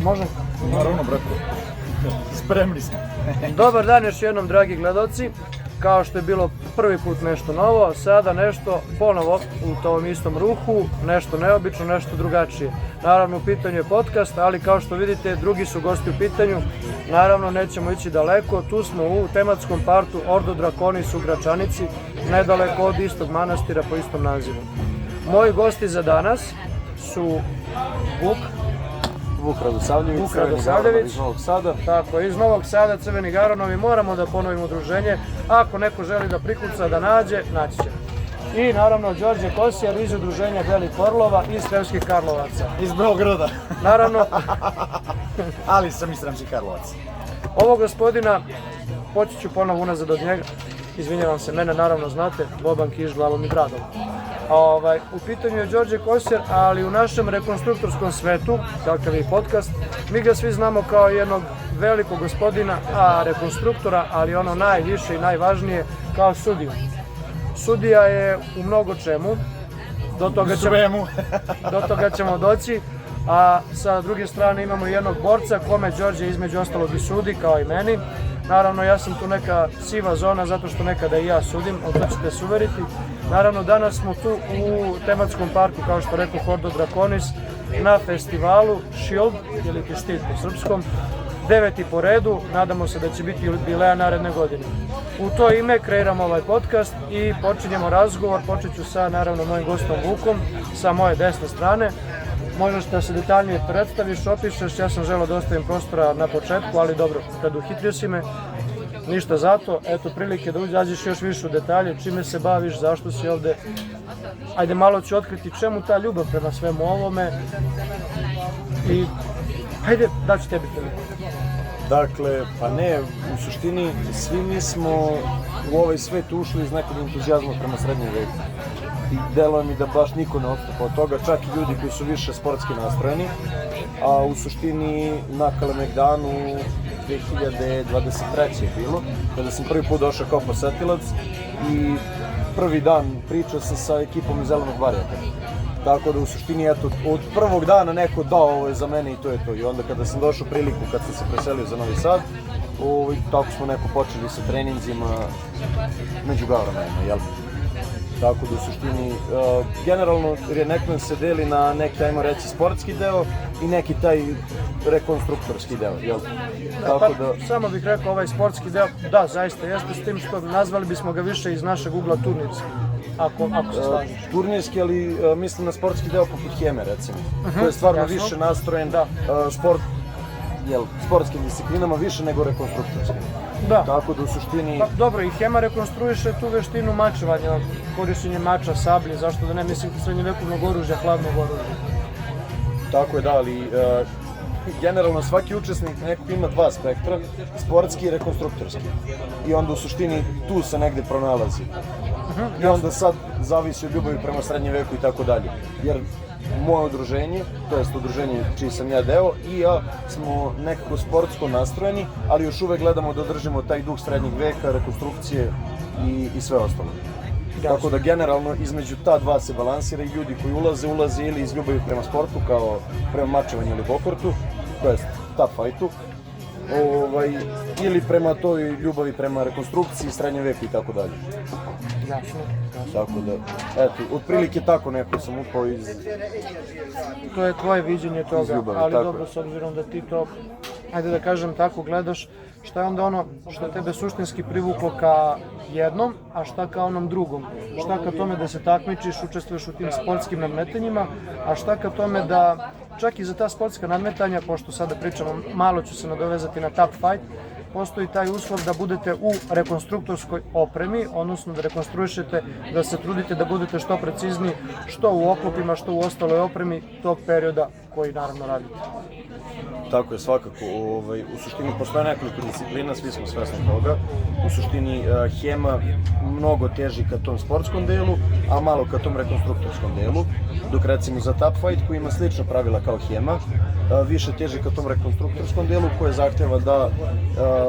Može? Naravno, brate. Spremni smo. Dobar dan još jednom, dragi gledaoci. Kao što je bilo prvi put nešto novo, sada nešto ponovo u tom istom ruhu, nešto neobično, nešto drugačije. Naravno, u pitanju je podcast, ali kao što vidite, drugi su gosti u pitanju. Naravno, nećemo ići daleko, tu smo u tematskom partu Ordo Draconis u Gračanici, nedaleko od istog manastira po istom nazivu. Moji gosti za danas su Vuk Radosavljević, Crveni Garonovi iz Novog Sada. Tako, iz Novog Sada, Crveni Garonovi, moramo da ponovimo udruženje. Ako neko želi da prikuca, da naći će. I naravno Đorđe Kosijar iz udruženja Belih Orlova iz Sremskih Karlovaca. Iz Beograda. Naravno, Ali sam iz Sremskih Karlovaca. ovog gospodina, poći ću ponovo unazad od njega, izvinjavam se, mene naravno znate, Boban Kiš glavom i bradom. U pitanju je Đorđe Kosijar, ali u našem rekonstruktorskom svetu, kakav je podcast, mi ga svi znamo kao jednog velikog gospodina, a rekonstruktora, ali ono najviše i najvažnije, kao sudiju. Sudija je u mnogo čemu, do toga ćemo doći, a sa druge strane imamo jednog borca kome Đorđe između ostalog i sudi, kao i meni. Naravno, ja sam tu neka siva zona zato što nekada i ja sudim, o to ćete se uveriti. Naravno, danas smo tu u tematskom parku, kao što rekao, Ordo Draconis, na festivalu Shield, ili ti Stid po srpskom, 9. po redu, nadamo se da će biti jubileja naredne godine. U to ime kreiramo ovaj podcast i počinjemo razgovor, počet ću sa, naravno, mojim gostom Vukom, sa moje desne strane. Možeš da se detaljnije predstaviš, opišeš, ja sam želeo da ostavim prostora na početku, ali dobro, preduhitrio si me, ništa zato, eto prilike da uđađeš još više u detalje, čime se baviš, zašto si ovde. Ajde, malo ću otkriti čemu ta ljubav prema svemu ovome i ajde, daću tebi priliku. Dakle, pa ne, u suštini svi mi smo u ovaj svet ušli iz nekog entuzijazma prema srednjem veku. I deluje mi da baš niko ne odstupa od toga, čak i ljudi koji su više sportski nastrojeni. A u suštini na Kalemegdanu 2023. je bilo, kada sam prvi put došao kao posetilac i prvi dan pričao sam sa ekipom iz Zelenog Varjaka. Tako da u suštini, eto, od prvog dana neko dao ovo je za mene i to je to. I onda kada sam došao priliku, kad sam se preselio za Novi Sad, tako smo neko počeli sa treninzima među Gavranajima, jel? Tako da u suštini, generalno Reneklen se deli na neki, ajmo reći, sportski deo i neki taj rekonstruktorski deo, jel? Tako da... Samo bih rekao ovaj sportski deo, da, zaista jeste, s tim što nazvali bismo ga više iz našeg ugla turnirski, ako se slažeš. Turnirski, ali mislim na sportski deo poput Heme, recimo, koji je stvarno više nastrojen sportskim disciplinama više nego rekonstruktorskim. Da. Tako da u suštini... Pa, dobro, i Hema rekonstruiše tu veštinu mačevanja, korišćenje mača, sablje, zašto da ne, mislim, srednjevekovnog oružja, hladnog oružja. Tako je, da, ali generalno svaki učesnik nekog ima dva spektra, sportski i rekonstruktorski. I onda u suštini tu se negde pronalazi. I onda sad zavisi od ljubavi prema srednjem veku i tako dalje. Jer moje udruženje, to jest udruženje čiji sam ja deo, i ja smo nekako sportsko nastrojeni, ali još uvek gledamo da držimo taj duh srednjeg veka, rekonstrukcije i sve ostalo. Tako da generalno između ta dva se balansira i ljudi koji ulaze ili iz ljubavi prema sportu, kao prema mačevanju ili bokortu, to jest top fightu, ili prema toj ljubavi prema rekonstrukciji, srednjem veku i tako dalje. Jasno. Tako da, eto, otprilike tako neko sam upao iz... To je tvoje viđenje toga, ljubavi, ali tako. dobro, s obzirom da ti to, ajde da kažem tako, gledaš, šta je onda ono što je tebe suštinski privuklo ka jednom, a šta ka onom drugom? Šta ka tome da se takmičiš, učestvuješ u tim sportskim nadmetanjima, a šta ka tome da, čak i za ta sportska nadmetanja, pošto sada pričamo, malo ću se nadovezati na Top Fight, postoji taj uslov da budete u rekonstruktorskoj opremi, odnosno da rekonstruišete, da se trudite da budete što precizniji, što u oklopima, što u ostaloj opremi tog perioda koji naravno radite. Tako je, svakako. U suštini postoje nekoliko disciplina, svi smo svesni toga. U suštini Hema mnogo teži ka tom sportskom delu, a malo ka tom rekonstruktorskom delu. Dok recimo za Top Fight, koji ima slična pravila kao Hema, više teži ka tom rekonstruktorskom delu, koje zahteva da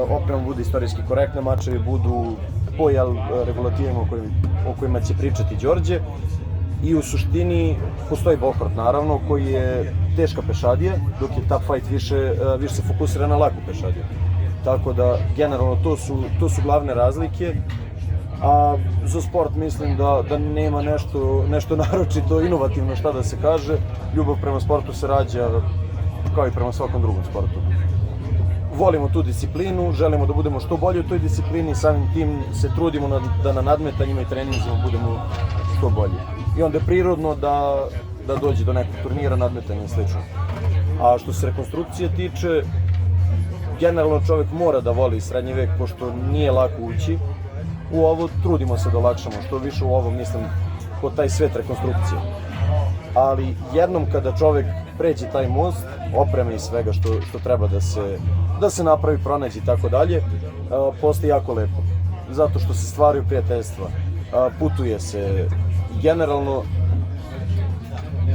oprema bude istorijski korektna, mačevi budu po regulativima o kojima će pričati Đorđe. I u suštini postoji bokort, naravno, koji je teška pešadija, dok je Top Fight više se fokusira na laku pešadiju. Tako da, generalno, to su glavne razlike. A za sport mislim da nema nešto naročito inovativno šta da se kaže. Ljubav prema sportu se rađa kao i prema svakom drugom sportu. Volimo tu disciplinu, želimo da budemo što bolji u toj disciplini, samim tim se trudimo da na nadmetanjima i treninzima budemo što bolji. I onda je prirodno da dođe do nekog turnira, nadmetanja i slično. A što se rekonstrukcije tiče, generalno čovjek mora da voli srednji vek, pošto nije lako ući u ovo, trudimo se da olakšamo što više u ovo, mislim, kod taj svet rekonstrukcije. Ali jednom kada čovjek pređe taj most, opreme i svega što treba da se napravi, pronađe i tako dalje, postaje jako lepo. Zato što se stvaraju prijateljstva, putuje se, generalno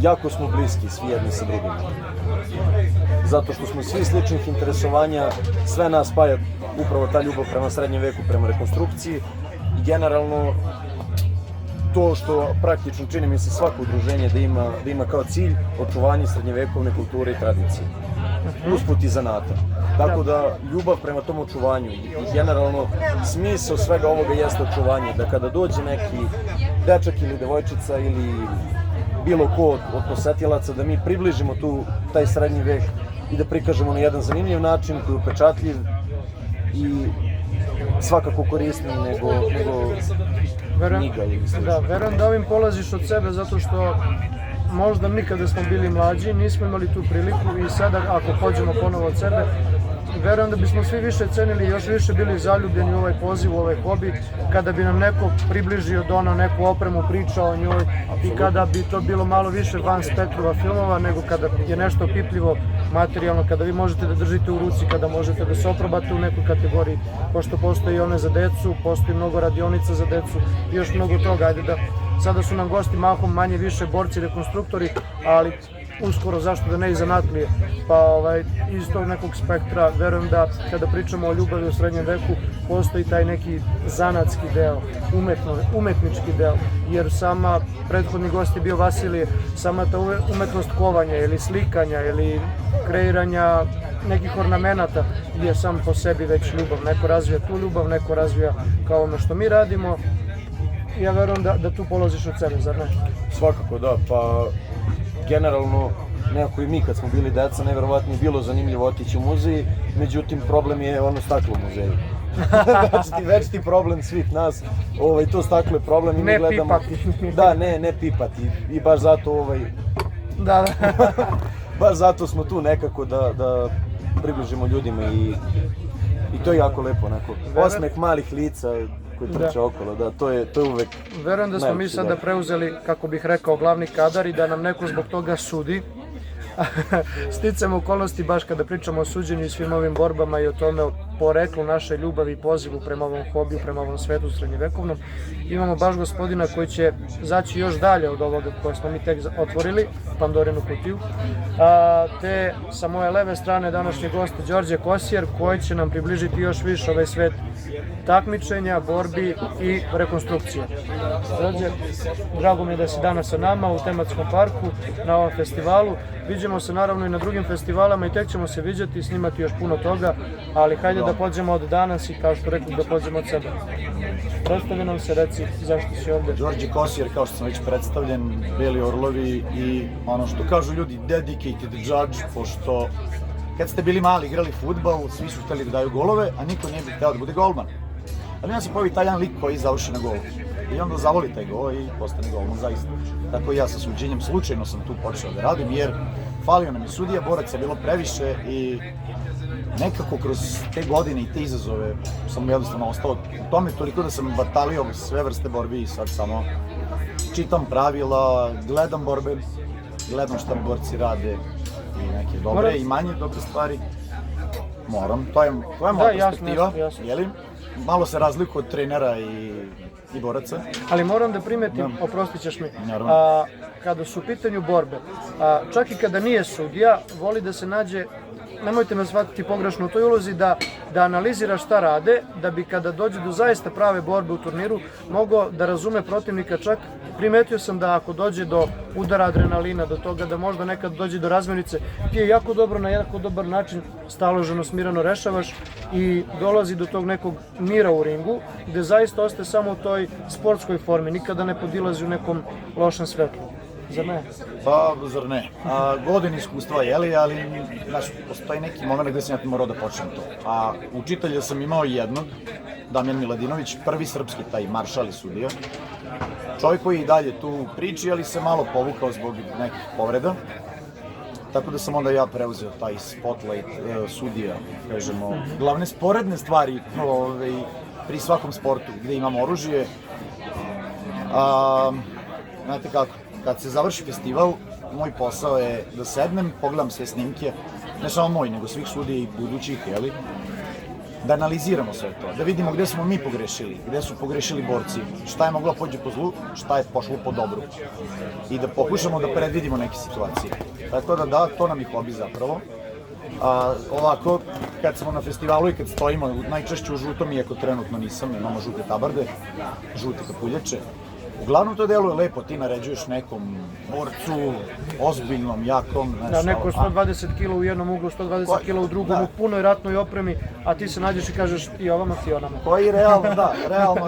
jako smo bliski svi jedni sa drugima. Zato što smo svi sličnih interesovanja, sve nas spaja upravo ta ljubav prema srednjem veku, prema rekonstrukciji i generalno to što praktično čini mi se svako udruženje da ima kao cilj očuvanje srednjevekovne kulture i tradicije. Usput i zanata. Tako da ljubav prema tom očuvanju i generalno smisao svega ovoga jeste očuvanje, da kada dođe neki dečak ili devojčica ili bilo ko od posetilaca, da mi približimo taj srednji vek i da prikažemo na jedan zanimljiv način koji je upečatljiv i svakako korisniji nego knjiga ili slično. Da, verujem da ovim polaziš od sebe zato što možda mi kada smo bili mlađi nismo imali tu priliku i sada ako pođemo ponovo od sebe, verujem da bismo svi više cenili i još više bili zaljubljeni u ovaj poziv, u ovaj hobi, kada bi nam neko približio, donao neku opremu, pričao o njoj i kada bi to bilo malo više van spektrova filmova nego kada je nešto opipljivo materijalno, kada vi možete da držite u ruci, kada možete da se oprobate u nekoj kategoriji, pošto postoji one za decu, postoji mnogo radionica za decu i još mnogo toga. Ajde da, sada su nam gosti mahom manje više borci, rekonstruktori, ali uskoro zašto da ne i zanatlije, pa iz tog nekog spektra verujem da kada pričamo o ljubavi u srednjem veku postoji taj neki zanatski deo, umetnički deo, jer sama prethodni gost je bio Vasilije, sama ta umetnost kovanja ili slikanja ili kreiranja nekih ornamenata je sam po sebi već ljubav, neko razvija tu ljubav, neko razvija kao ono što mi radimo. Ja verujem da tu polaziš od sebe, zar ne? Svakako da, pa generalno nekako i mi kad smo bili deca, najverovatnije je bilo zanimljivo otići u muzej, međutim problem je ono staklo u muzeju. Znači već ti problem svih nas, to staklo je problem i mi gledamo... Pipati. Da, ne pipati i baš zato Da. baš zato smo tu nekako da približimo ljudima i to je jako lepo, onako. Osmeh malih lica koji trče okolo, da, to je uvek... Verujem da smo mi sada preuzeli, kako bih rekao, glavni kadar i da nam neko zbog toga sudi. Sticamo okolnosti baš kada pričamo o suđenju i svim ovim borbama i o tome, o poreklu naše ljubavi i pozivu prema ovom hobiju, prema ovom svetu srednjevekovnom. Imamo baš gospodina koji će zaći još dalje od ovoga koje smo mi tek otvorili, Pandorinu kutiju. Te sa moje leve strane današnji gost Đorđe Kosjer koji će nam približiti još više ovaj svet takmičenja, borbi i rekonstrukcije. Đorđe, drago mi je da si danas sa nama u tematskom parku na ovom festivalu. Viđemo se naravno i na drugim festivalama i tek ćemo se viđati i snimati još puno toga, ali hajde da pođemo od danas i kao što rekli da pođemo od sebe. Predstavi nam se, reci zašto si ovdje. Đorđe Kosjer, kao što sam već predstavljen, Beli orlovi i ono što kažu ljudi, dedicated judge, pošto kad ste bili mali igrali fudbal, svi su hteli da daju golove, a niko nije hteo da bude golman. Ali onda se pojavi taj jedan lik koji završi na golu. I onda zavoli taj gol i postane golman zaista. Tako i ja sa suđenjem, slučajno sam tu počeo da radim jer falio nam je sudija, boraca je bilo previše i nekako kroz te godine i te izazove sam jednostavno ostao u tome toliko da sam batalio sve vrste borbi i sad samo čitam pravila, gledam borbe, gledam šta borci rade i neke dobre i manje dobre stvari. Moram, to je moja perspektiva, jeli? Malo se razlikuje od trenera i boraca. Ali moram da primetim, oprostit ćeš mi, kada su u pitanju borbe, čak i kada nije sudija, voli da se nađe nemojte me shvatiti pogrešno u toj ulozi, da analizira šta rade, da bi kada dođe do zaista prave borbe u turniru mogao da razume protivnika. Čak primetio sam da ako dođe do udara adrenalina, do toga da možda nekad dođe do razmirice, ti je jako dobro na jako dobar način staloženo, smirano rešavaš i dolazi do tog nekog mira u ringu, gde zaista ostaje samo u toj sportskoj formi, nikada ne podilazi u nekom lošem svetlu. Zar ne? Pa, zar ne. Godine iskustva, jeli, ali znaš, postoji neki moment gde sam ja morao da počnem to. A učitelja sam imao jednog, Damjan Miladinović, prvi srpski taj maršal i sudija. Čovjek koji i dalje tu priči, ali se malo povukao zbog nekih povreda. Tako da sam onda ja preuzeo taj spotlight sudija, kažemo, glavne sporedne stvari pri svakom sportu gde imamo oružje. Znate kako, kad se završi festival, moj posao je da sednem, pogledam sve snimke, ne samo moj, nego svih sudija i budućih, jeli, da analiziramo sve to, da vidimo gde smo mi pogrešili, gde su pogrešili borci, šta je moglo pođe po zlu, šta je pošlo po dobru i da pokušamo da predvidimo neke situacije. Tako da, to nam je hobi zapravo. Ovako, kad smo na festivalu i kad stojimo, najčešće u žutom, iako trenutno nisam, imamo žute tabarde, žute kapuljače. Uglavnom to deluje lepo, ti naređuješ nekom borcu, ozbiljnom, jakom, Da, neko 120 kg u jednom uglu, 120 kg u drugom, u punoj ratnoj opremi, a ti se nađeš i kažeš i ovama ti onama. Koji realno, da,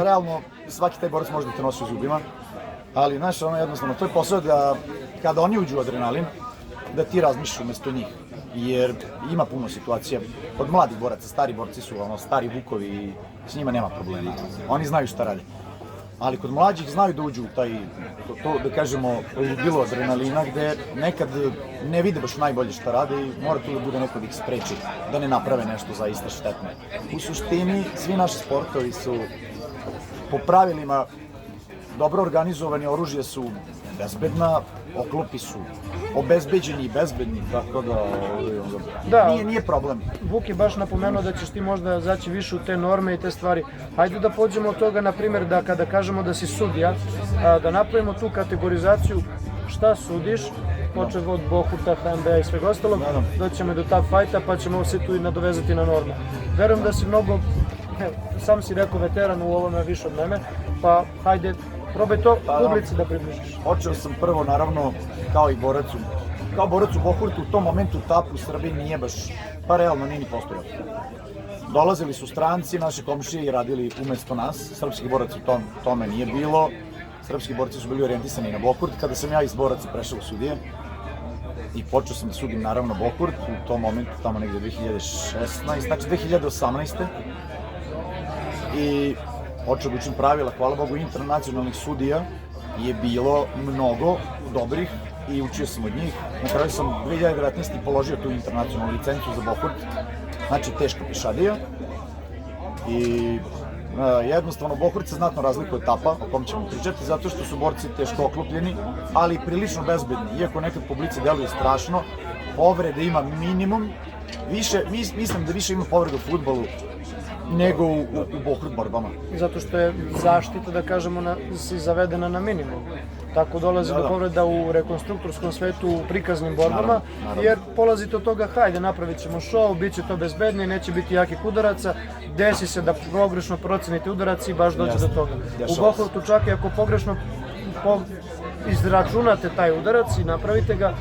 realno, svaki taj borac može da te nosi u zubima, ali znaš, ono jednostavno, to je posao da kada oni uđu u adrenalin, da ti razmišljaš umesto njih, jer ima puno situacija, od mladih boraca, stari borci su stari vukovi i s njima nema problema, oni znaju šta rade. Ali kod mlađih znaju da uđu u taj, da kažemo, ludilo adrenalina gde nekad ne vide baš najbolje šta rade i mora tu da bude neko da ih spreči, da ne naprave nešto zaista štetno. U suštini, svi naši sportovi su po pravilima dobro organizovani, oružje su bezbedna, oklopi su obezbeđeni i bezbedni, tako da nije problem. Vuk je baš napomenuo da ćeš ti možda zaći više u te norme i te stvari. Hajde da pođemo od toga, na primjer, da kada kažemo da si sudija, da napravimo tu kategorizaciju šta sudiš, počev od Bohurta, HNB-a i svega ostalog, doćemo do top fighta pa ćemo se tu i nadovezati na normu. Verujem da si mnogo, sam si rekao, veteran u ovome više od mene, pa hajde, probaj to publici da približiš. Počeo sam prvo, naravno, kao borac u Bohurtu, u tom momentu tap u Srbiji nije baš, pa realno nije ni postojao. Dolazili su stranci, naši komšije i radili umesto nas, srpskih boraca u tome nije bilo, srpski borci su bili orijentisani na Bohurt, kada sam ja iz boraca prešao u sudije i počeo sam da sudim naravno Bohurt, u tom momentu, tamo negde 2016, znači 2018. I počeo da učim pravila, hvala Bogu, internacionalnih sudija je bilo mnogo dobrih i učio sam od njih. Na kraju sam 2019. položio tu internacionalnu licencu za Bohurt, znači teška pešadija. I jednostavno Bohurt se znatno razlikuje od tapa, o kom ćemo pričati, zato što su borci teško oklopljeni, ali i prilično bezbedni. Iako nekad publici deluje strašno, povrede ima minimum, mislim da više ima povreda u fudbalu nego u Bohurt borbama. Zato što je zaštita, da kažemo, zavedena na minimum. Tako dolazi do povreda u rekonstruktorskom svetu, u prikaznim borbama, jer polazite od toga, hajde, napravit ćemo show, bit će to bezbednije, neće biti jakih udaraca, desi se da pogrešno procenite udarac i baš dođe do toga. U Bohurtu čak i ako pogrešno izračunate taj udarac i napravite ga,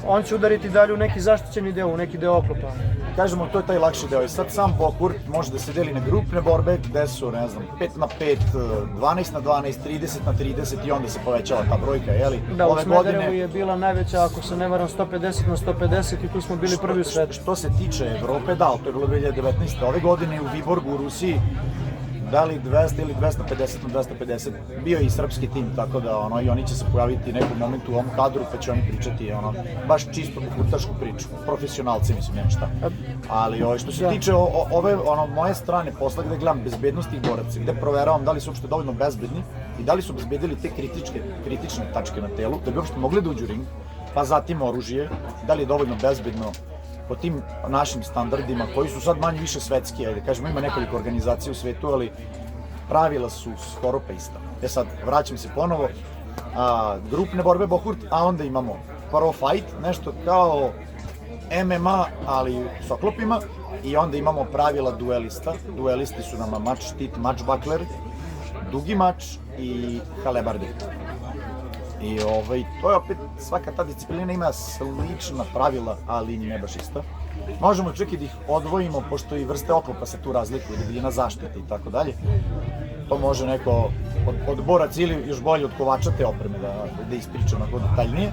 on će udariti dalje u neki zaštićeni deo, u neki deo oklopa. Kažemo, to je taj lakši deo i sad sam Bohurt može da se deli na grupne borbe gde su, ne znam, 5 na 5, 12 na 12, 30 na 30 i onda se povećava ta brojka, jeli? Da, u Smederevu je bila najveća, ako se ne varam, 150 na 150 i tu smo bili prvi u svetu. Što se tiče Evrope, da, to je bilo 2019. Ove godine u Viborgu u Rusiji, da li 200 ili 250 na 250, bio je i srpski tim, tako da i oni će se pojaviti nekom momentu u ovom kadru, pa će oni pričati baš čisto bohurtašku priču, profesionalci, mislim, nema šta. Ali što se tiče ove moje strane posla gde gledam bezbednost tih boraca, gde proveravam da li su uopšte dovoljno bezbedni i da li su bezbedili te kritične tačke na telu, da bi uopšte mogli da uđu u ring, pa zatim oružje, da li je dovoljno bezbedno po tim našim standardima, koji su sad manje više svetski, da kažemo, ima nekoliko organizacija u svetu, ali pravila su skoro pa ista. Sad, vraćam se ponovo, grupne borbe Bohurt, a onda imamo Pro Fight, nešto kao MMA, ali s oklopima, i onda imamo pravila duelista. Duelisti su nama mač štit, mač bakler, dugi mač i halebardi. I to je opet, svaka ta disciplina ima slična pravila, ali ne baš ista. Možemo čak i da ih odvojimo, pošto i vrste oklopa se tu razlikuju, debljina zaštite i tako dalje. To može neko od boraca ili još bolje od kovača te opreme da ispričam ako detaljnije.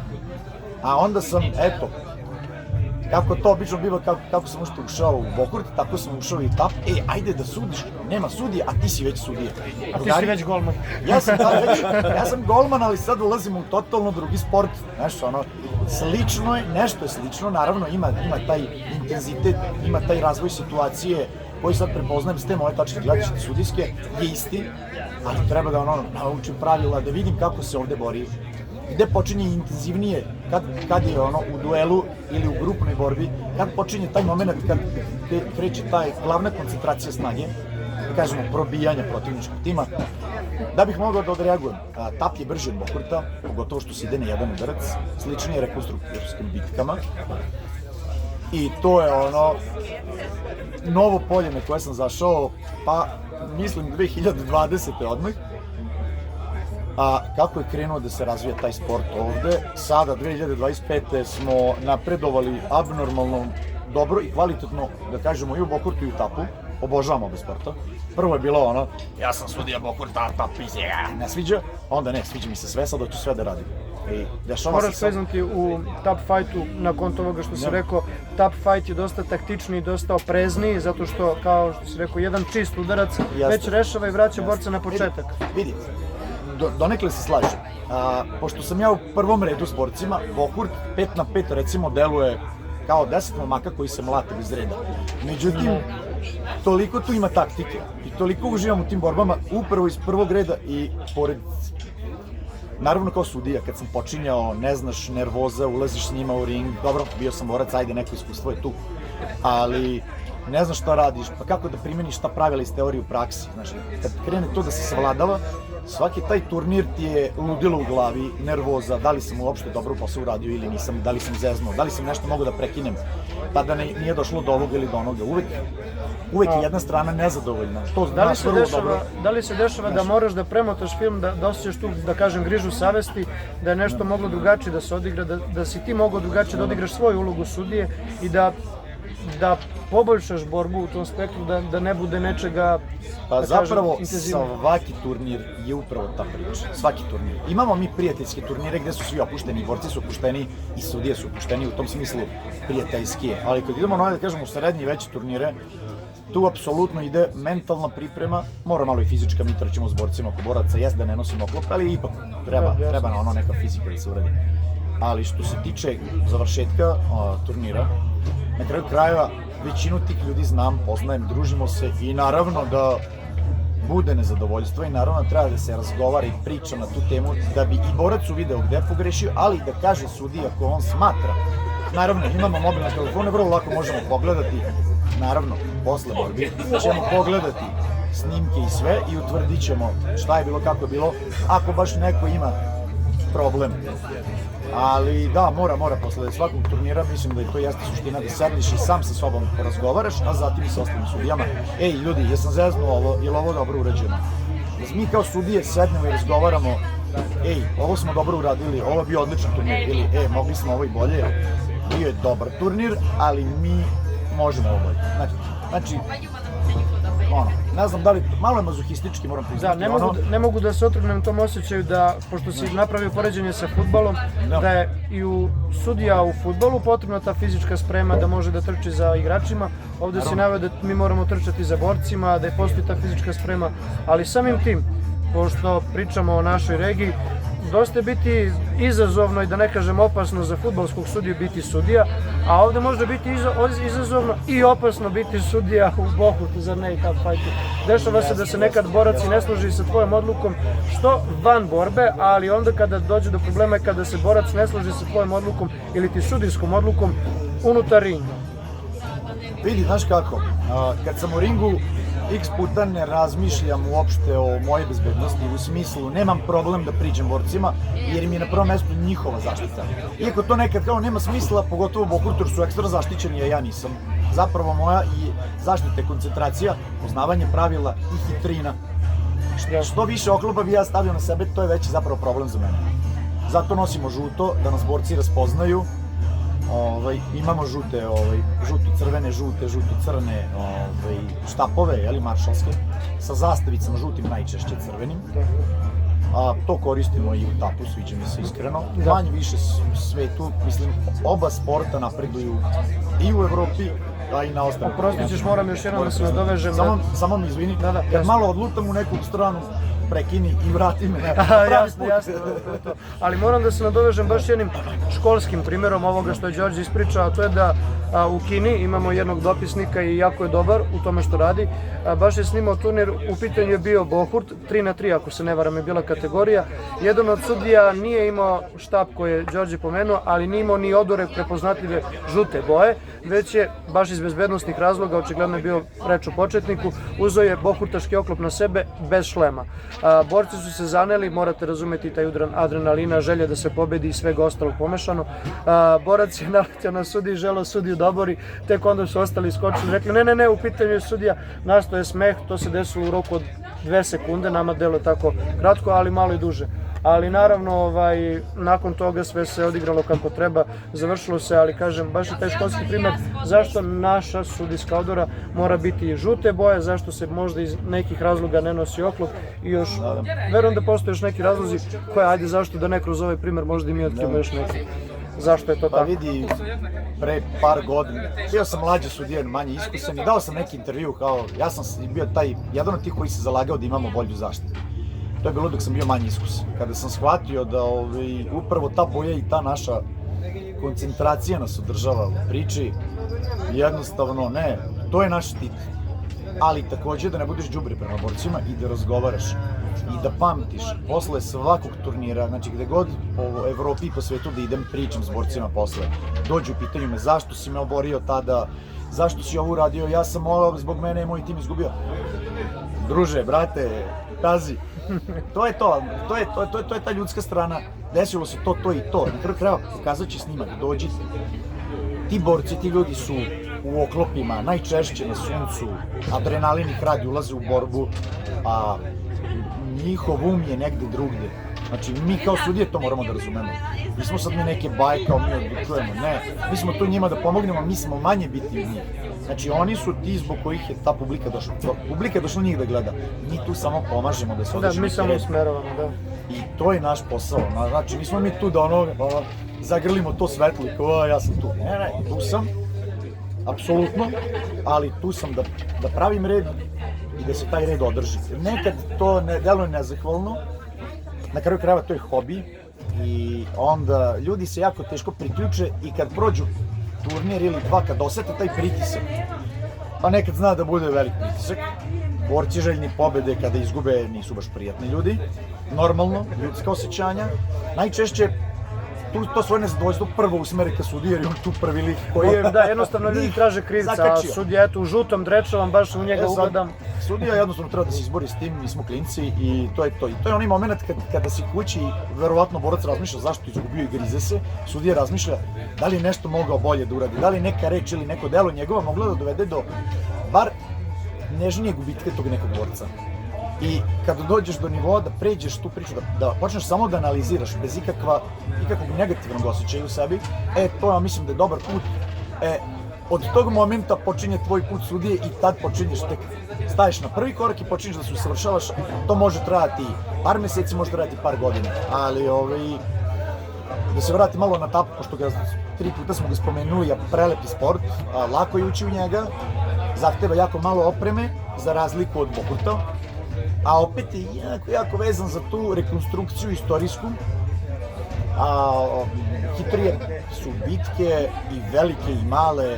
A onda sam, eto, kako to obično biva, kako sam ušao u Bokurt, tako sam ušao i tap, ajde da sudiš, nema sudije, a ti si već sudija. A ti si već golman. Ja sam golman, ali sad ulazim u totalno drugi sport, znaš, ono, slično je, nešto je slično, naravno ima taj intenzitet, ima taj razvoj situacije koji sad prepoznajem s te moje tačke gledišta sudijske, je isti, ali treba da naučim pravila, da vidim kako se ovde bori, gde počinje intenzivnije, kad je u duelu ili u grupnoj borbi, kad počinje taj moment kad kreće taj glavna koncentracija snage, da kažemo probijanja protivničkog tima, da bih mogao da odreagujem. Tap je brži od Bokurta, pogotovo što se ide na jedan udarac, sličnije rekonstruktorskim bitkama, i to je novo polje na koje sam zašao, pa mislim 2020. odmah. A kako je krenuo da se razvija taj sport ovde, sada 2025. smo napredovali abnormalno dobro i kvalitetno, da kažemo, i u Bokurtu i u Tapu. Obožavam obe sporta. Prvo je bilo ja sam sudija Bokurta, Tap mi se ne sviđa, onda ne, sviđa mi se sve, sad hoću sve da radim. Moraš sveznati u Tap fightu, nakon toga što si rekao, Tap fight je dosta taktičniji, dosta oprezniji, zato što, kao što si rekao, jedan čist udarac već rešava i vraća borca na početak. Vidite, donekle se slažem. Pošto sam ja u prvom redu s borcima, Bokurt 5 na 5 recimo deluje kao 10 momaka koji se mlate bez reda. Međutim, toliko tu ima taktike i toliko uživam u tim borbama upravo iz prvog reda i pored, naravno kao sudija, kad sam počinjao, ne znaš, nervoza, ulaziš s njima u ring, dobro, bio sam borac, ajde, neko iskustvo je tu, ali ne znaš šta radiš, pa kako da primeniš ta pravila iz teorije u praksi, znaš, kad krene to da se savladava, svaki taj turnir ti je ludilo u glavi, nervoza, da li sam uopšte dobro posao uradio ili nisam, da li sam zeznuo, da li sam nešto mogu da prekinem, pa da nije došlo do ovoga ili do onoga, uvek je jedna strana nezadovoljna, to znaš vrlo dobro. Da li se dešava da moraš da premotaš film, da osjećaš tu, da kažem, grižu savesti, da je nešto moglo drugačije da se odigra, da si ti mogao drugačije da odigraš svoju ulogu sudije i da poboljšaš borbu u tom spektru, da ne bude nečega, pa zapravo svaki turnir je upravo ta priča, svaki turnir. Imamo mi prijateljske turnire gde su svi opušteni, borci su opušteni i sudije su opušteni, u tom smislu prijateljski je. Ali kad idemo da kažemo u srednje i veće turnire, tu apsolutno ide mentalna priprema, mora malo i fizička, mi trčimo s borcima oko boraca, jes da ne nosimo oklop, ali ipak treba na neka fizika da se uradi. Ali što se tiče završetka turnira, na kraju krajeva većinu tih ljudi znam, poznajem, družimo se i naravno da bude nezadovoljstvo i naravno treba da se razgovara i priča na tu temu da bi i borac uvideo gde je pogrešio, ali da kaže sudiji ako on smatra. Naravno, imamo mobilne telefone, vrlo lako možemo pogledati, naravno, posle borbi ćemo pogledati snimke i sve i utvrdit ćemo šta je bilo, kako je bilo, ako baš neko ima problem. Ali da, mora posle svakog turnira, mislim da je to jeste suština, da sedniš i sam sa sobom razgovaraš, a zatim i sa ostalim sudijama. Ej, ljudi, jesam zeznuo ovo, je li ovo dobro urađeno? Da mi kao sudije sednemo i razgovaramo, ej, ovo smo dobro uradili, ovo je bio odličan turnir, ili mogli smo ovo i bolje, bio je dobar turnir, ali mi možemo ovo bolje. Znači, ne znam da li, malo je mazohistički, moram priznati. Da, ne mogu da se otrgnem tom osjećaju da, pošto si napravio poređenje sa fudbalom, da je i u sudija u fudbalu potrebna ta fizička sprema da može da trči za igračima. Ovde si naveo da mi moramo trčati za borcima, da je postoji ta fizička sprema, ali samim tim, pošto pričamo o našoj regiji, dosta je biti izazovno i da ne kažem opasno za fudbalskog sudiju biti sudija, a ovde može biti izazovno i opasno biti sudija u Bokurtu, zar ne, i Tap fightu. Dešava se da se nekad borac i ne složi sa tvojom odlukom, što van borbe, ali onda kada dođe do problema je kada se borac ne složi sa tvojom odlukom ili ti sudijskom odlukom unutar ringa. Vidi, znaš kako, kad sam u ringu, x puta ne razmišljam uopšte o moje bezbednosti, u smislu nemam problem da priđem borcima, jer mi je na prvom mestu njihova zaštita. Iako to nekad kao nema smisla, pogotovo Bokurtu jer su ekstra zaštićeni, a ja nisam. Zapravo moja i zaštita je koncentracija, poznavanje pravila i hitrina. Što više oklopa bi ja stavio na sebe, to je veći zapravo problem za mene. Zato nosimo žuto, da nas borci raspoznaju. Imamo žuto-crvene, žuto-crne štapove, maršalske, sa zastavicama žutim, najčešće crvenim. To koristimo i u tapu, sviđa mi se iskreno. Manje više u svetu, mislim, oba sporta napreduju i u Evropi, a i na ostalim. Oprostit ćeš, moram još jednom da se nadovežem. Samo mi izvini, kad malo odlutam u neku stranu, prekini i vrati me. Jasno. Ali moram da se nadovežem baš jednim školskim primjerom ovoga što je Đorđe ispričao, a to je da u Kini imamo jednog dopisnika i jako je dobar u tome što radi. Baš je snimao turnir, u pitanju je bio Bohurt, 3x3 ako se ne varam je bila kategorija. Jedan od sudija nije imao štap koji je Đorđe pomenuo, ali nije imao ni odore prepoznatljive žute boje, već je baš iz bezbednostnih razloga, očigledno je bio reč o početniku, uzeo je bohurtaški oklop na sebe bez šlema. Borci su se zaneli, morate razumeti taj udran adrenalina, želje da se pobedi i svega ostalog pomešano. Borac je naletio na sudiju, želeo sudiju da obori, tek onda su ostali skočili, rekli ne, u pitanju je sudija, nastao je smeh, to se desilo u roku od 2 sekunde, nama delo tako kratko, ali malo i duže. Ali naravno, nakon toga sve se odigralo kako treba, završilo se, ali kažem, baš je taj školski primjer zašto naša sudijska odora mora biti žute boje, zašto se možda iz nekih razloga ne nosi oklop i još, verujem da postoje još neki razlozi koje, ajde zašto da ne kroz ovaj primjer možda i mi otkrivamo još neki. Zašto je to tako? Pa vidi, pre par godina, bio sam mlađi sudija, manje iskusan i dao sam neki intervju kao, ja sam bio jedan od tih koji se zalagao da imamo bolju zaštitu. To je bilo dok sam bio manje iskusan. Kada sam shvatio da upravo ta boja i ta naša koncentracija nas održava u priči, jednostavno ne, to je naš štit. Ali takođe da ne budeš đubre prema borcima i da razgovaraš i da pamtiš posle svakog turnira, znači gde god po Evropi i po svetu da idem pričam s borcima posle, dođu u pitanju me zašto si me oborio tada, zašto si ovo uradio, ja sam ovo, zbog mene je moj tim izgubio. Druže, brate, pazi, to je ta ljudska strana, desilo se to i to, na kraju krajeva pokazat će snimak, dođite. Ti borci, ti ljudi su u oklopima, najčešće na suncu, adrenalin ih radi, ulaze u borbu, a njihov je negde drugde. Znači, mi kao sudije to moramo da razumemo. Nismo sad mi neke baje kao mi odlučujemo, ne. Mi smo tu njima da pomognemo, mi smo manje bitni od njih. Znači, oni su ti zbog kojih je ta publika došla. Publika je došla njih da gleda. Mi tu samo pomažemo da se određemo. Da, mi samo usmeravamo, da. I to je naš posao. Znači, nismo mi tu da zagrlimo to svetlo i kao, ja sam tu. Ne, tu sam, apsolutno, ali tu sam da pravim red i da se taj red održi. Nekad to ne deluje nezahvalno, na kraju krajeva to je hobi i onda ljudi se jako teško priključe i kad prođu turnir ili dva, kad osete taj pritisak, pa nekad zna da bude velik pritisak, borci željni pobede kada izgube nisu baš prijatni ljudi, normalno, ljudska osjećanja, najčešće to svoje nezadovoljstvo prvo usmeri ka sudiji jer je on tu prvi lik koji je... Da, jednostavno ljudi traže krivca, a sudija eto u žutom drečavom, baš u njega ugledam. Sudija jednostavno treba da se izbori s tim, mi smo klinci i to je to. I to je onaj moment kada si kući, verovatno borac razmišlja zašto izgubio i grize se, sudija razmišlja da li je nešto mogao bolje da uradi, da li neka reč ili neko delo njegova mogla da dovede do bar nežnije gubitka tog nekog borca. I kada dođeš do nivoa da pređeš tu priču, da počneš samo da analiziraš bez ikakvog negativnog osjećaja u sebi, to ja mislim da je dobar put. Od tog momenta počinje tvoj put sudije i tad počinješ tek, staješ na prvi korak i počinješ da se usavršavaš. To može trajati par meseci, može trajati par godina, ali da se vrati malo na tapu, pošto ga 3 puta smo ga spomenuli, a prelepi sport, lako je ući u njega, zahteva jako malo opreme, za razliku od Bohurta, a opet je jako vezan za tu rekonstrukciju istorijsku. Hitrije su bitke i velike i male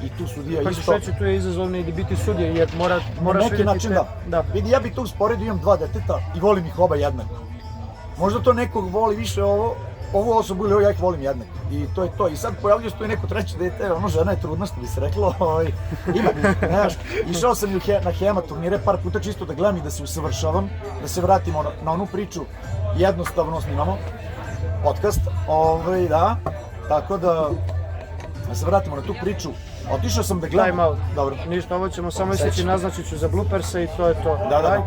i tu sudija isto... Kako ću tu je izazovno i biti sudija jer moraš vidjeti... Na neki način da. Vidi, ja bih to usporedio, imam 2 deteta i volim ih oba jednako. Možda to nekog voli više ovo, ovu osobu ili ja ih volim jednako. I to je to. I sad pojavljuje se tu i neko treće dete, ono žena je trudna, što bi se reklo. Ima, znaš, išao sam na Hema turnire par puta čisto da gledam i da se usavršavam, da se vratimo na onu priču, jednostavno snimamo podcast, da, tako da se vratimo na tu priču. Otišao sam da gledam... Time out. Dobro. Ništa, ovo ćemo samo iseći, naznačit ću za blooperse i to je to. Da.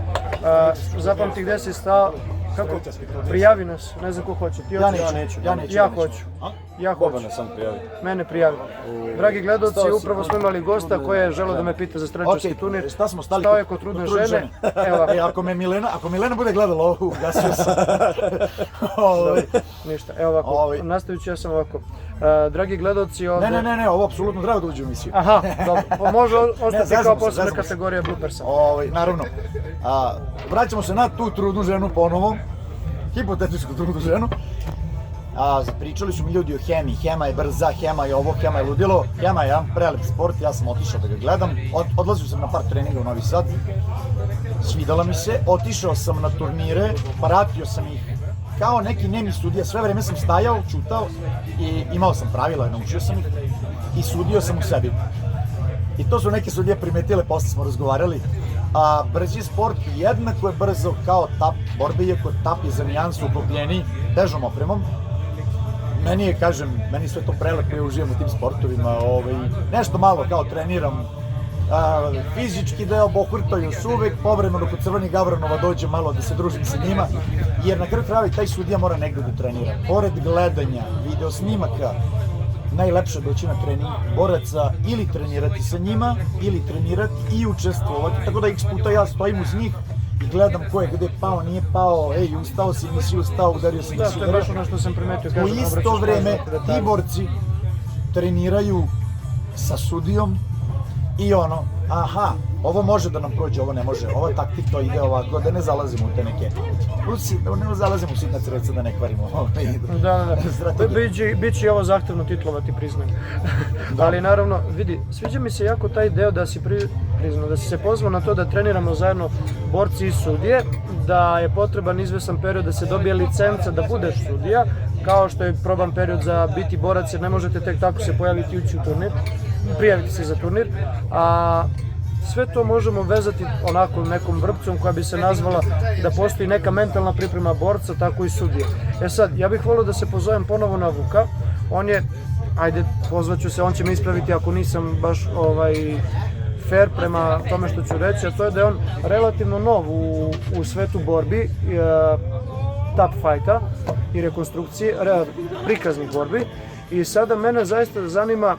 Zapamti gde si stao, kako? Prijavi nas, ne znam ko hoće. Ti Ja hoćeš? neću. Ja hoću. Ja hoću. Bobana sam prijavio. Mene prijavi. Dragi gledalci, upravo smo imali gosta koji je želeo da me pita za strančarski turnir. Šta smo stali? Stao je kod trudne žene. Evo, Ako Milena bude gledala ovo, ugasio sam. ništa. Evo ovako, nastavit ću ja sam ovako. Dragi gledalci, ovdje... Ne, ovo apsolutno treba da uđe u emisiju. Aha, dobro. Može ostati kao posebna kategorija bloopersa. Naravno. Vraćamo se na tu trudnu ženu ponovo. Hipotetičku trudnu ženu. Pričali su mi ljudi o Hemi. Hema je brza, Hema je ovo, Hema je ludilo. Hema je jedan prelep sport, ja sam otišao da ga gledam. Odlazio sam na par treninga u Novi Sad. Svidala mi se. Otišao sam na turnire, pratio sam ih kao neki nemi sudija. Sve vreme sam stajao, čutao i imao sam pravila, naučio sam ih i sudio sam u sebi. I to su neke sudije primetile, posle smo razgovarali. Brzi sport jednako je brzo kao tap, borbe iako tap je za nijansu uklopljeniji, težom opremom. Meni je, kažem, meni sve to prelepo, ja uživam u tim sportovima, nešto malo kao treniram, fizički deo bohvrtaju su uvek, povremeno kod Crvenih Gavranova dođem malo da se družim sa njima, jer na kraju krajeva taj sudija mora negde da trenira. Pored gledanja, video snimaka, najlepše doći na trening boraca ili trenirati sa njima, ili trenirati i učestvovati, tako da x puta ja stojim uz njih i gledam ko je gde pao, nije pao, ustao si, nisi ustao, udario si, nisi udario. To je baš ono što sam primetio. U isto vreme ti borci treniraju sa sudijom i ovo može da nam prođe, ovo ne može, ova taktika ide ovako, da ne zalazimo u te neke, ne zalazimo u sitna sredstva da ne kvarimo. Da. Biće i ovo zahtevno titlovati, priznajem. Ali naravno, vidi, sviđa mi se jako taj deo da si priznao, da si se pozvao na to da treniramo zajedno borci i sudije, da je potreban izvesan period da se dobije licenca da budeš sudija, kao što je proban period za biti borac, jer ne možete tek tako se pojaviti i ući u turnir, prijaviti se za turnir, sve to možemo vezati onako nekom vrpcom koja bi se nazvala da postoji neka mentalna priprema borca, tako i sudije. Sad, ja bih volio da se pozovem ponovo na Vuka, on je, pozvaću se, on će me ispraviti ako nisam baš fair prema tome što ću reći, a to je da je on relativno nov u svetu borbi, tap fajta i rekonstrukcije, prikaznih borbi i sada mene zaista zanima,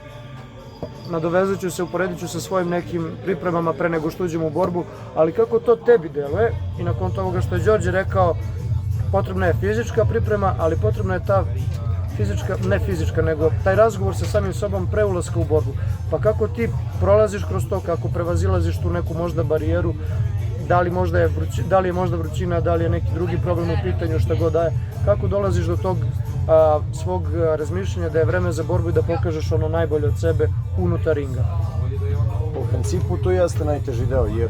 nadovezat ću se, uporedit ću sa svojim nekim pripremama pre nego što uđem u borbu, ali kako to tebi deluje i nakon toga što je Đorđe rekao, potrebna je fizička priprema, ali potrebna je ta ne fizička, nego taj razgovor sa samim sobom pre ulaska u borbu. Pa kako ti prolaziš kroz to, kako prevazilaziš tu neku možda barijeru, da li je možda vrućina, da li je neki drugi problem u pitanju, šta god da je, kako dolaziš do tog svog razmišljanja da je vreme za borbu i da pokažeš ono najbolje od sebe unutar ringa? U principu to jeste najteži deo, jer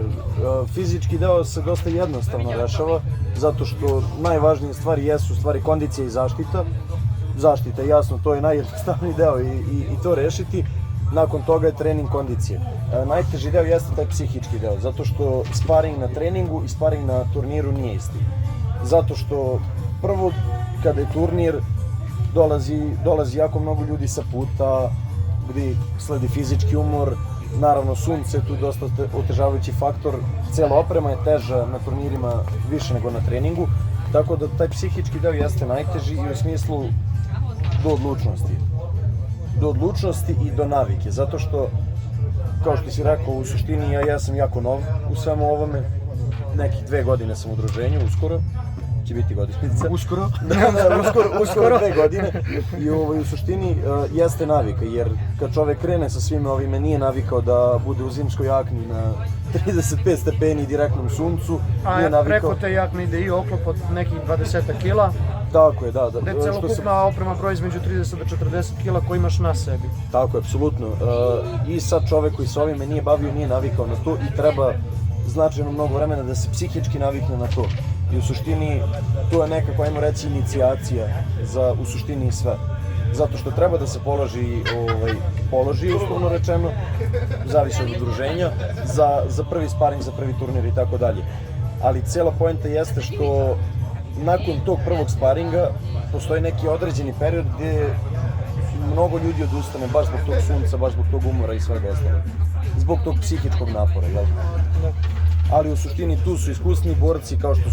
fizički deo se dosta jednostavno rešava, zato što najvažnije stvari jesu stvari kondicija i zaštita. Zaštita, jasno, to je najjednostavniji deo i to rešiti. Nakon toga je trening kondicije. Najteži deo jeste taj psihički deo, zato što sparing na treningu i sparing na turniru nije isti. Zato što prvo, kada je turnir, dolazi jako mnogo ljudi sa puta, gdje sledi fizički umor, naravno sunce je tu dosta otežavajući faktor, cijela oprema je teža na turnirima više nego na treningu, tako da taj psihički deo jeste najteži i u smislu do odlučnosti i do navike, zato što, kao što si rekao, u suštini ja sam jako nov u svemu ovome, nekih 2 godine sam u udruženju, uskoro će biti godišnjica. Uskoro? Uskoro 2 godine. I u suštini jeste navika, jer kad čovek krene sa svime ovime, nije navikao da bude u zimskoj jakni na 35 stepeni direktnom suncu. A preko te jakne ide i oklop od nekih 20 kila. Tako je, da. Gde je celokupna oprema broj između 30 do 40 kila koji imaš na sebi. Tako je, apsolutno. I sad čovek koji se ovime nije bavio, nije navikao na to i treba značajno mnogo vremena da se psihički navikne na to. I u suštini tu je nekako, ajmo reći, inicijacija za u suštini sve. Zato što treba da se položi uslovno rečeno, zavisi od udruženja, za prvi sparing, za prvi turnir i tako dalje. Ali cijela poenta jeste što nakon tog prvog sparinga postoji neki određeni period gdje mnogo ljudi odustane baš zbog tog sunca, baš zbog tog umora i svega ostalog. Zbog tog psihičkog napora, jel? Ali u suštini tu su iskusni borci kao što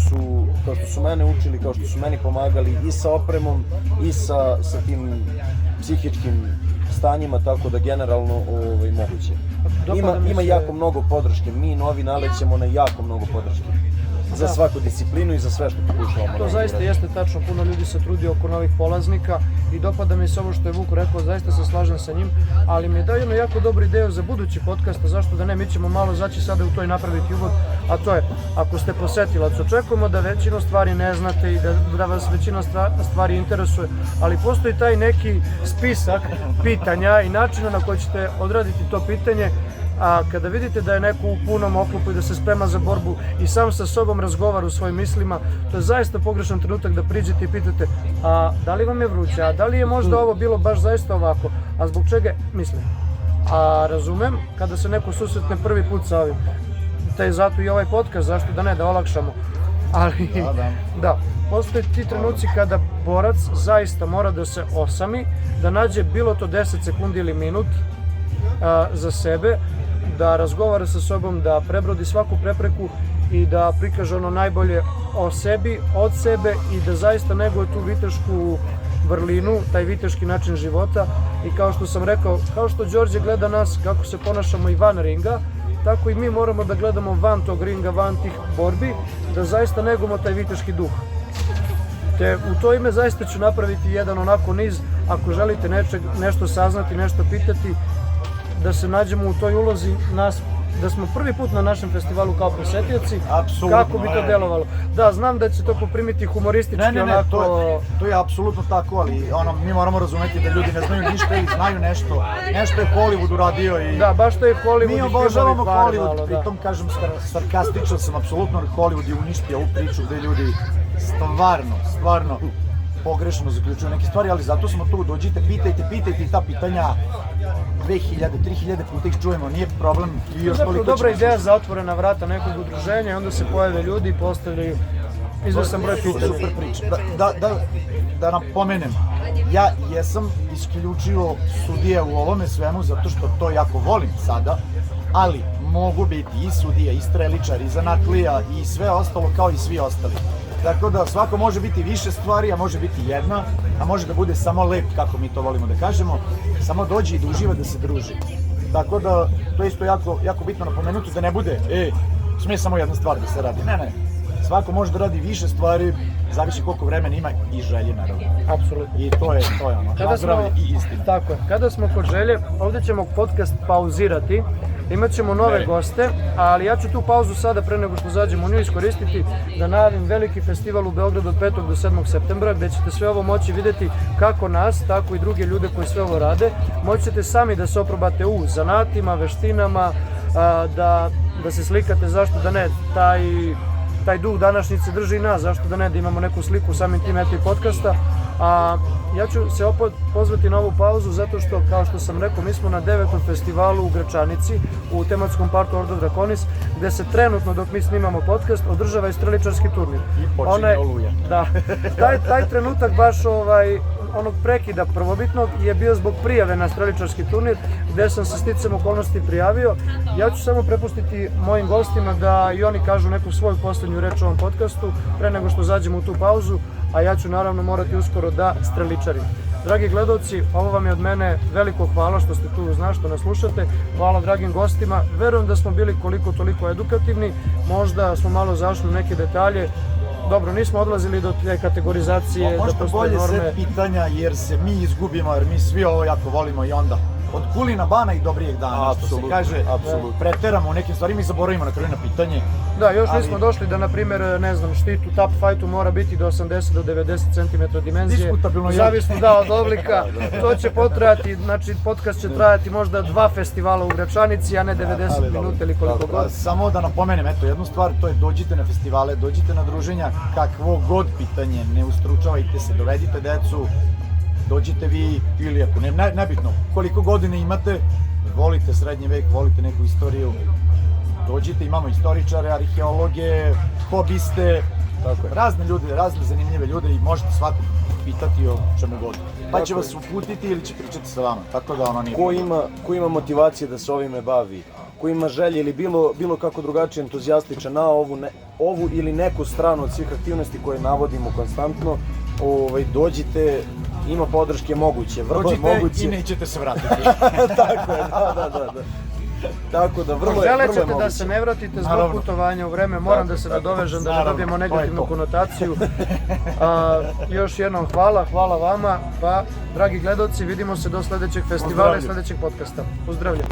su mene učili, kao što su meni pomagali i sa opremom i sa tim psihičkim stanjima, tako da generalno moguće. Ima jako mnogo podrške, mi novi nalećemo na jako mnogo podrške. Za svaku disciplinu i za sve što pokušavamo. To zaista jeste tačno, puno ljudi se trudi oko novih polaznika i dopada mi se ovo što je Vuk rekao, zaista se slažem sa njim, ali mi je dao jednu jako dobru ideju za budući podcast, a zašto da ne, mi ćemo malo zaći sada u to i napraviti uvod, a to je, ako ste posetilac, očekujemo da većinu stvari ne znate i da vas većina stvari interesuje, ali postoji taj neki spisak pitanja i načina na koji ćete odraditi to pitanje. A kada vidite da je neko u punom oklopu i da se sprema za borbu i sam sa sobom razgovara u svojim mislima, to je zaista pogrešan trenutak da priđete i pitate a da li vam je vruće, a da li je možda ovo bilo baš zaista ovako, a zbog čega mislim. A razumem kada se neko susretne prvi put sa ovim, te je zato i ovaj podcast, zašto da ne, da olakšamo. Ali da, postoje ti trenuci kada borac zaista mora da se osami, da nađe bilo to 10 sekundi ili minut za sebe, da razgovara sa sobom, da prebrodi svaku prepreku i da prikaže ono najbolje o sebi, od sebe i da zaista neguje tu vitešku vrlinu, taj viteški način života. I kao što sam rekao, kao što Đorđe gleda nas kako se ponašamo i van ringa, tako i mi moramo da gledamo van tog ringa, van tih borbi, da zaista negujemo taj viteški duh. Te u to ime zaista ću napraviti jedan onako niz, ako želite nešto saznati, nešto pitati, da se nađemo u toj ulozi nas, da smo prvi put na našem festivalu kao posetioci, kako bi to delovalo. Da, znam da će to poprimiti humoristički onako... To je apsolutno tako, ali mi moramo razumeti da ljudi ne znaju ništa i znaju nešto. Nešto je Hollywood uradio i... Da, baš to je Hollywood. Mi obožavamo Hollywood, pritom kažem sarkastičan sam apsolutno, jer Hollywood je uništio ovu priču gde ljudi stvarno pogrešno zaključuju neke stvari, ali zato smo tu, dođite, pitajte ta pitanja. 2000, 3000 puta ih čujemo, nije problem. Zapravo dobra ideja za otvorena vrata nekog udruženja i onda se pojave ljudi i postavljaju izvestan broj pitanja. Super priča. Da napomenem, ja jesam isključivo sudija u ovome svemu zato što to jako volim sada, ali mogu biti i sudija, i streličar, i zanatlija i sve ostalo kao i svi ostali. Tako da svako može biti više stvari, a može biti jedna, a može da bude samo lep, kako mi to volimo da kažemo, samo dođe i da uživa, da se druži. Tako da, to je isto jako bitno napomenuti, da ne bude, smije samo jedna stvar da se radi. Ne. Svako može da radi više stvari, zavisi koliko vremena ima i želje, naravno. Apsolutno. I to je ono, zdravlje i istina. Tako je. Kada smo kod želje, ovdje ćemo podcast pauzirati. Imat ćemo nove goste, ali ja ću tu pauzu sada, pre nego što zađemo u nju, iskoristiti da najavim veliki festival u Beogradu od 5. do 7. septembra, gde ćete sve ovo moći vidjeti kako nas, tako i druge ljude koji sve ovo rade. Moći ćete sami da se oprobate u zanatima, veštinama, da se slikate, zašto da ne, taj duh današnjice drži i nas, zašto da ne, da imamo neku sliku samim tim eto i podcasta. A ja ću se opet pozvati na ovu pauzu zato što, kao što sam rekao, mi smo na 9. festivalu u Gračanici u tematskom parku Ordo Draconis, gde se trenutno, dok mi snimamo podcast, održava i streličarski turnir. I počinje oluja. Da, taj trenutak baš onog prekida prvobitnog je bio zbog prijave na streličarski turnir, gde sam se sticajem okolnosti prijavio. Ja ću samo prepustiti mojim gostima da i oni kažu neku svoju posljednju reč u ovom podcastu, pre nego što zađemo u tu pauzu, a ja ću naravno morati uskoro da streličarim. Dragi gledalci, ovo vam je od mene veliko hvala što ste tu, što nas slušate. Hvala dragim gostima. Verujem da smo bili koliko toliko edukativni, možda smo malo zašli u neke detalje. Dobro, nismo odlazili do te kategorizacije, da postoje norme. Možda bolje set pitanja jer se mi izgubimo, jer mi svi ovo jako volimo i onda od Kulina Bana i dobrijeg dana, što se Apsolutno, kaže, apsolutno. preteramo u nekim stvarima i zaboravimo na kraju na pitanje. Da, još Ali- nismo došli da, na primjer, ne znam, štit u top fightu mora biti do 80 do 90 cm dimenzije. Diskutabilno je. Zavisno da od oblika. To će potrajati, znači podcast će trajati možda 2 festivala u Gračanici, a ne 90 Ali dobro. minuta ili koliko Tako, a god. samo da napomenem, eto, jednu stvar, to je dođite na festivale, dođite na druženja, kakvo god pitanje, ne ustručavajte se, dovedite decu, dođite vi, ili ako nebitno, koliko godina imate, volite srednji vek, volite neku istoriju, dođite, imamo istoričare, arheologe, hobiste, razne ljude, razne zanimljive ljude i možete svakog pitati o čemu god. Pa će Tako vas uputiti ili će pričati sa vama, tako da ono nije. Ko ima motivacije da se ovime bavi, ko ima želje ili bilo kako drugačije entuzijastičan na ovu ili neku stranu od svih aktivnosti koje navodimo konstantno, dođite, ima podrške moguće, vrlo je Dođite moguće. i nećete se vratiti. Tako je, da. Tako da vrlo je Želećete moguće. da se ne vratite zbog Naravno. putovanja u vreme, moram da se nadovežem da ne Naravno, dobijemo to je negativnu to. konotaciju. Još jednom hvala vama, pa dragi gledoci, vidimo se do sledećeg festivala i Pozdravljen. sledećeg podcasta. Pozdravljam.